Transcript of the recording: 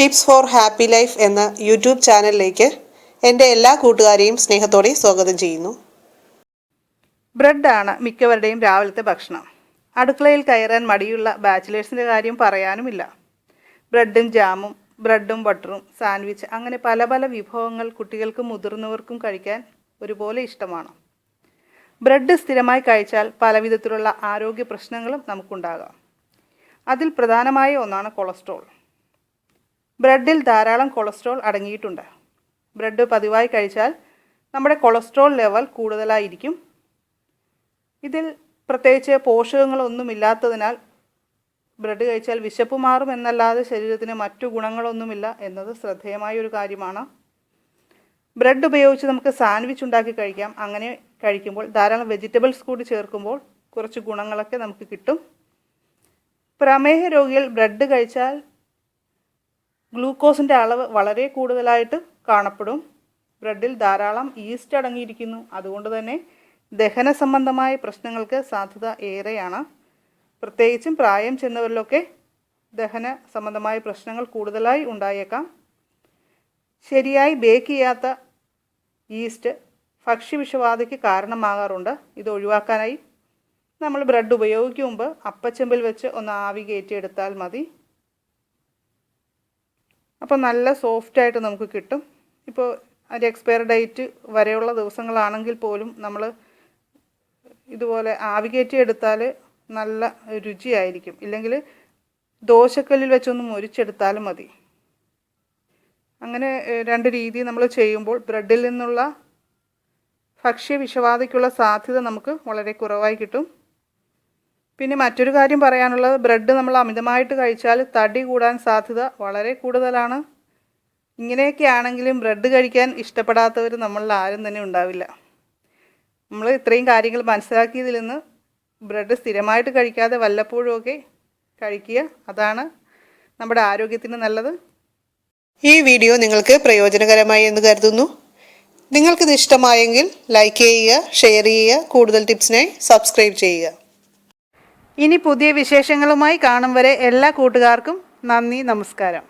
Tips four happy life എന്ന YouTube ചാനലിലേക്ക് എൻ്റെ എല്ലാ കൂട്ടുകാരെയും സ്നേഹത്തോടെ സ്വാഗതം ചെയ്യുന്നു. ബ്രെഡാണ് മിക്കവരുടെയും രാവിലത്തെ ഭക്ഷണം. അടുക്കളയിൽ കയറാൻ മടിയുള്ള ബാച്ചിലേഴ്സിൻ്റെ കാര്യം പറയാനുമില്ല. ബ്രെഡും ജാമും, ബ്രെഡും ബട്ടറും, സാൻഡ്വിച്ച്, അങ്ങനെ പല പല വിഭവങ്ങൾ കുട്ടികൾക്കും മുതിർന്നവർക്കും കഴിക്കാൻ ഒരുപോലെ ഇഷ്ടമാണ്. ബ്രെഡ് സ്ഥിരമായി കഴിച്ചാൽ പലവിധത്തിലുള്ള ആരോഗ്യ പ്രശ്നങ്ങളും നമുക്കുണ്ടാകാം. അതിൽ പ്രധാനമായ ഒന്നാണ് കൊളസ്ട്രോൾ. ബ്രെഡിൽ ധാരാളം കൊളസ്ട്രോൾ അടങ്ങിയിട്ടുണ്ട്. ബ്രെഡ് പതിവായി കഴിച്ചാൽ നമ്മുടെ കൊളസ്ട്രോൾ ലെവൽ കൂടുതലായിരിക്കും. ഇതിൽ പ്രത്യേകിച്ച് പോഷകങ്ങളൊന്നുമില്ലാത്തതിനാൽ ബ്രെഡ് കഴിച്ചാൽ വിശപ്പ് മാറും എന്നല്ലാതെ ശരീരത്തിന് മറ്റു ഗുണങ്ങളൊന്നുമില്ല എന്നത് ശ്രദ്ധേയമായ ഒരു കാര്യമാണ്. ബ്രെഡ് ഉപയോഗിച്ച് നമുക്ക് സാൻഡ്വിച്ച് ഉണ്ടാക്കി കഴിക്കാം. അങ്ങനെ കഴിക്കുമ്പോൾ ധാരാളം വെജിറ്റബിൾസ് കൂടി ചേർക്കുമ്പോൾ കുറച്ച് ഗുണങ്ങളൊക്കെ നമുക്ക് കിട്ടും. പ്രമേഹ രോഗികൾ ബ്രെഡ് കഴിച്ചാൽ ഗ്ലൂക്കോസിൻ്റെ അളവ് വളരെ കൂടുതലായിട്ട് കാണപ്പെടും. ബ്രെഡിൽ ധാരാളം ഈസ്റ്റ് അടങ്ങിയിരിക്കുന്നു. അതുകൊണ്ട് തന്നെ ദഹന സംബന്ധമായ പ്രശ്നങ്ങൾക്ക് സാധ്യത ഏറെയാണ്. പ്രത്യേകിച്ചും പ്രായം ചെന്നവരിലൊക്കെ ദഹന സംബന്ധമായ പ്രശ്നങ്ങൾ കൂടുതലായി ഉണ്ടായേക്കാം. ശരിയായി ബേക്ക് ചെയ്യാത്ത ഈസ്റ്റ് ഭക്ഷ്യവിഷബാധയ്ക്ക് കാരണമാകാറുണ്ട്. ഇത് ഒഴിവാക്കാനായി നമ്മൾ ബ്രെഡ് ഉപയോഗിക്കും മുമ്പ് അപ്പച്ചെമ്പിൽ വെച്ച് ഒന്ന് ആവി കയറ്റിയെടുത്താൽ മതി. അപ്പോൾ നല്ല സോഫ്റ്റായിട്ട് നമുക്ക് കിട്ടും. ഇപ്പോൾ അതിൻ്റെ എക്സ്പയറി ഡേറ്റ് വരെയുള്ള ദിവസങ്ങളാണെങ്കിൽ പോലും നമ്മൾ ഇതുപോലെ ആവി കയറ്റി എടുത്താൽ നല്ല രുചിയായിരിക്കും. ഇല്ലെങ്കിൽ ദോശക്കല്ലിൽ വെച്ചൊന്ന് മുരിച്ചെടുത്താലും മതി. അങ്ങനെ രണ്ട് രീതി നമ്മൾ ചെയ്യുമ്പോൾ ബ്രെഡിൽ നിന്നുള്ള ഭക്ഷ്യവിഷബാധയ്ക്കുള്ള സാധ്യത നമുക്ക് വളരെ കുറവായി കിട്ടും. പിന്നെ മറ്റൊരു കാര്യം പറയാനുള്ളത്, ബ്രെഡ് നമ്മൾ അമിതമായിട്ട് കഴിച്ചാൽ തടി കൂടാൻ സാധ്യത വളരെ കൂടുതലാണ്. ഇങ്ങനെയൊക്കെ ആണെങ്കിലും ബ്രെഡ് കഴിക്കാൻ ഇഷ്ടപ്പെടാത്തവർ നമ്മളിൽ ആരും തന്നെ ഉണ്ടാവില്ല. നമ്മൾ ഇത്രയും കാര്യങ്ങൾ മനസ്സിലാക്കിയതിൽ നിന്ന് ബ്രെഡ് സ്ഥിരമായിട്ട് കഴിക്കാതെ വല്ലപ്പോഴുമൊക്കെ കഴിക്കുക. അതാണ് നമ്മുടെ ആരോഗ്യത്തിന് നല്ലത്. ഈ വീഡിയോ നിങ്ങൾക്ക് പ്രയോജനകരമായി എന്ന് കരുതുന്നു. നിങ്ങൾക്കിത് ഇഷ്ടമായെങ്കിൽ ലൈക്ക് ചെയ്യുക, ഷെയർ ചെയ്യുക, കൂടുതൽ ടിപ്സിനായി സബ്സ്ക്രൈബ് ചെയ്യുക. ഇനി പുതിയ വിശേഷങ്ങളുമായി കാണും വരെ എല്ലാ കൂട്ടുകാർക്കും നന്ദി, നമസ്കാരം.